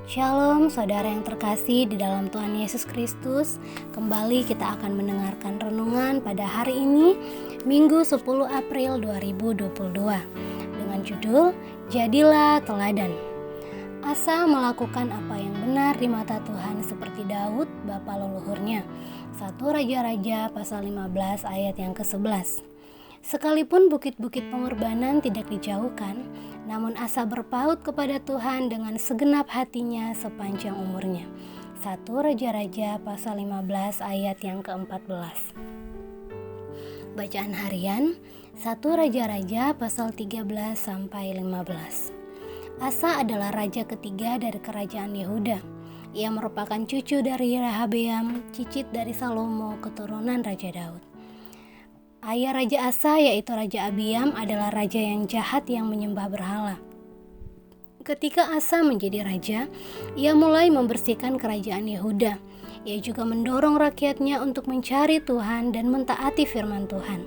Shalom saudara yang terkasih di dalam Tuhan Yesus Kristus. Kembali kita akan mendengarkan renungan pada hari ini, Minggu 10 April 2022, dengan judul Jadilah Teladan. Asa melakukan apa yang benar di mata Tuhan seperti Daud, bapa leluhurnya. 1 Raja-Raja pasal 15 ayat yang ke-11. Sekalipun bukit-bukit pengorbanan tidak dijauhkan, namun Asa berpaut kepada Tuhan dengan segenap hatinya sepanjang umurnya. 1 Raja-Raja pasal 15 ayat yang ke-14. Bacaan harian 1 Raja-Raja pasal 13 sampai 15. Asa adalah raja ketiga dari kerajaan Yehuda. Ia merupakan cucu dari Rehabeam, cicit dari Salomo, keturunan Raja Daud. Ayah Raja Asa yaitu Raja Abiam adalah raja yang jahat yang menyembah berhala. Ketika Asa menjadi raja, ia mulai membersihkan kerajaan Yehuda. Ia juga mendorong rakyatnya untuk mencari Tuhan dan mentaati firman Tuhan.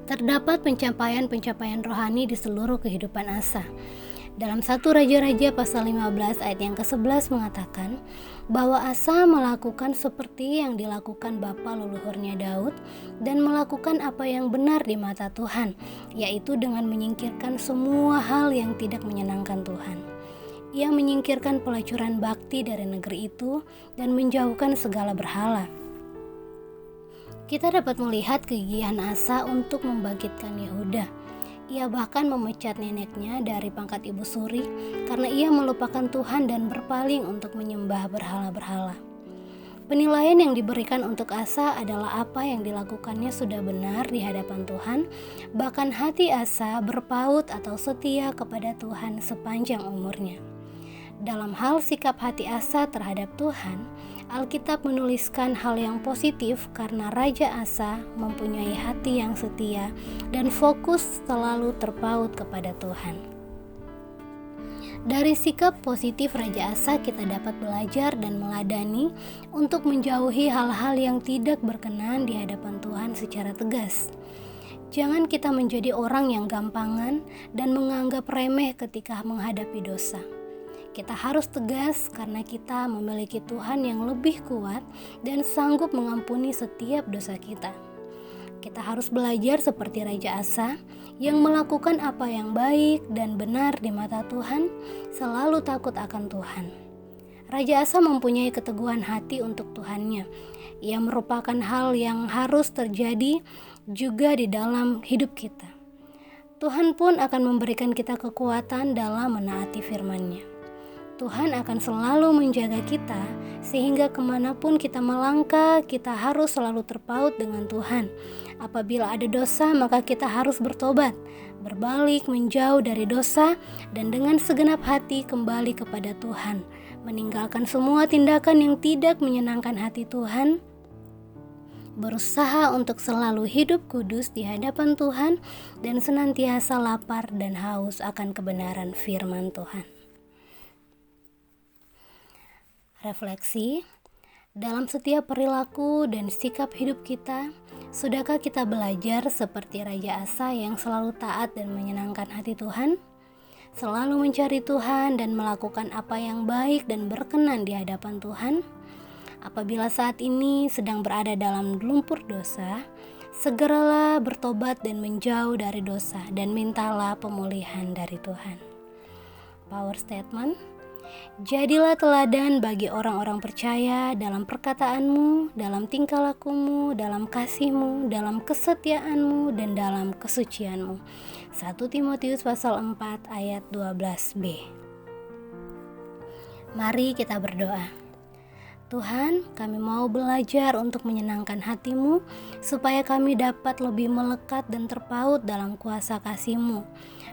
Terdapat pencapaian-pencapaian rohani di seluruh kehidupan Asa. Dalam 1 Raja-Raja pasal 15 ayat yang ke-11 mengatakan bahwa Asa melakukan seperti yang dilakukan bapa leluhurnya Daud dan melakukan apa yang benar di mata Tuhan, yaitu dengan menyingkirkan semua hal yang tidak menyenangkan Tuhan. Ia menyingkirkan pelacuran bakti dari negeri itu dan menjauhkan segala berhala. Kita dapat melihat kegigihan Asa untuk membangkitkan Yehuda. Ia bahkan memecat neneknya dari pangkat ibu suri karena ia melupakan Tuhan dan berpaling untuk menyembah berhala-berhala. Penilaian yang diberikan untuk Asa adalah apa yang dilakukannya sudah benar di hadapan Tuhan, bahkan hati Asa berpaut atau setia kepada Tuhan sepanjang umurnya. Dalam hal sikap hati Asa terhadap Tuhan, Alkitab menuliskan hal yang positif karena Raja Asa mempunyai hati yang setia dan fokus selalu terpaut kepada Tuhan. Dari sikap positif Raja Asa kita dapat belajar dan meladani untuk menjauhi hal-hal yang tidak berkenan di hadapan Tuhan secara tegas. Jangan kita menjadi orang yang gampangan dan menganggap remeh ketika menghadapi dosa. Kita harus tegas karena kita memiliki Tuhan yang lebih kuat dan sanggup mengampuni setiap dosa kita. Kita harus belajar seperti Raja Asa yang melakukan apa yang baik dan benar di mata Tuhan, selalu takut akan Tuhan. Raja Asa mempunyai keteguhan hati untuk Tuhannya. Ia merupakan hal yang harus terjadi juga di dalam hidup kita. Tuhan pun akan memberikan kita kekuatan dalam menaati firman-Nya. Tuhan akan selalu menjaga kita sehingga kemanapun kita melangkah, kita harus selalu terpaut dengan Tuhan. Apabila ada dosa, maka kita harus bertobat, berbalik menjauh dari dosa, dan dengan segenap hati kembali kepada Tuhan, meninggalkan semua tindakan yang tidak menyenangkan hati Tuhan, berusaha untuk selalu hidup kudus di hadapan Tuhan, dan senantiasa lapar dan haus akan kebenaran firman Tuhan. Refleksi, dalam setiap perilaku dan sikap hidup kita, sudahkah kita belajar seperti Raja Asa yang selalu taat dan menyenangkan hati Tuhan? Selalu mencari Tuhan dan melakukan apa yang baik dan berkenan di hadapan Tuhan? Apabila saat ini sedang berada dalam lumpur dosa, segeralah bertobat dan menjauh dari dosa dan mintalah pemulihan dari Tuhan. Power statement. Jadilah teladan bagi orang-orang percaya dalam perkataanmu, dalam tingkah lakumu, dalam kasihmu, dalam kesetiaanmu, dan dalam kesucianmu. 1 Timotius pasal 4 ayat 12b. Mari kita berdoa. Tuhan, kami mau belajar untuk menyenangkan hati-Mu supaya kami dapat lebih melekat dan terpaut dalam kuasa kasih-Mu.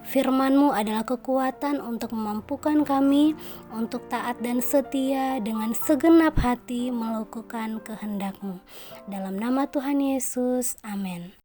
Firman-Mu adalah kekuatan untuk memampukan kami untuk taat dan setia dengan segenap hati melakukan kehendak-Mu. Dalam nama Tuhan Yesus, amin.